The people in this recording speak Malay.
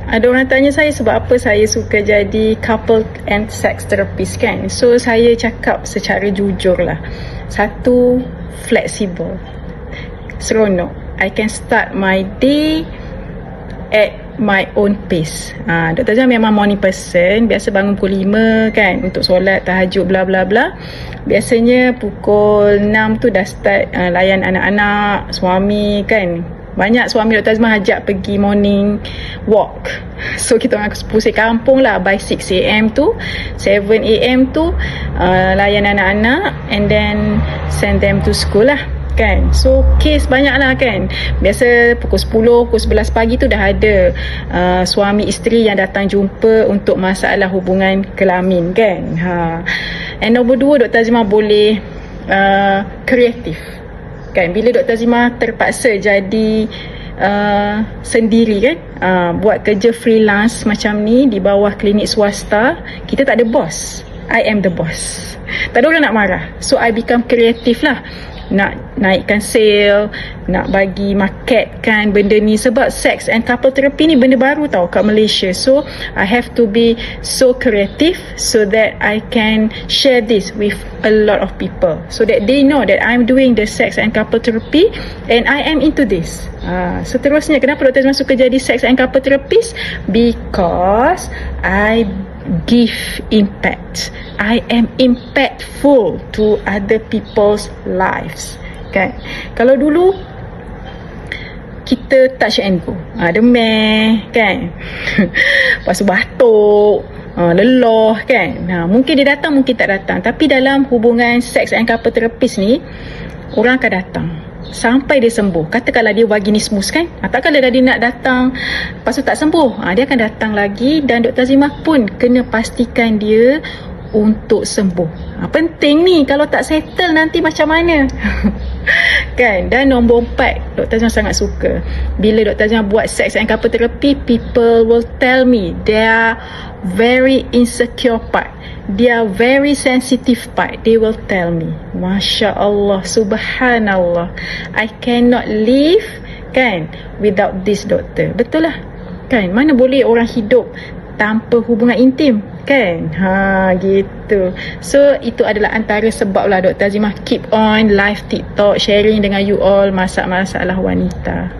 Ada orang tanya saya sebab apa saya suka jadi couple and sex therapist kan. So saya cakap secara jujur lah. Satu, flexible, seronok. I can start my day at my own pace. Dr. Azimah memang morning person. Biasa bangun pukul 5 kan untuk solat tahajud bla bla bla. Biasanya pukul 6 tu dah start layan anak-anak, suami kan. Banyak suami Dr. Azimah ajak pergi morning walk. So kita orang pusing kampung lah by 6 am tu, 7 am tu layan anak-anak and then send them to school lah kan. So case banyak lah kan. Biasa pukul 10, pukul 11 pagi tu dah ada suami isteri yang datang jumpa untuk masalah hubungan kelamin kan. And nombor 2, Dr. Azimah boleh kreatif kan. Bila Dr. Azimah terpaksa jadi sendiri kan, buat kerja freelance macam ni di bawah klinik swasta, kita tak ada boss. I am the boss. Tak ada orang nak marah. So I become kreatif lah. Nak naikkan sale, nak bagi marketkan benda ni. Sebab sex and couple therapy ni benda baru tau kat Malaysia. So I have to be so creative so that I can share this with a lot of people, so that they know that I'm doing the sex and couple therapy and I am into this. Seterusnya, kenapa Dr. Azimah suka jadi sex and couple therapist? Because I give impact. I am impactful to other people's lives kan. Kalau dulu kita touch and go, demam kan lepas tu batuk, leloh kan, mungkin dia datang, mungkin tak datang. Tapi dalam hubungan sex and couple therapist ni, orang akan datang sampai dia sembuh. Katakanlah dia vaginismus kan, takkanlah dia nak datang lepas tu tak sembuh. Dia akan datang lagi dan Dr. Azimah pun kena pastikan dia untuk sembuh. Penting ni, kalau tak settle nanti macam mana kan. Dan nombor 4, Dr. Azimah sangat suka bila Dr. Azimah buat sex and couple therapy, people will tell me their very insecure part, their very sensitive part. They will tell me, Masya Allah, Subhanallah, I cannot live kan without this doctor. Betul lah kan, mana boleh orang hidup tanpa hubungan intim kan. Gitu. So itu adalah antara sebab lah Dr. Azimah keep on live TikTok, sharing dengan you all masalah wanita.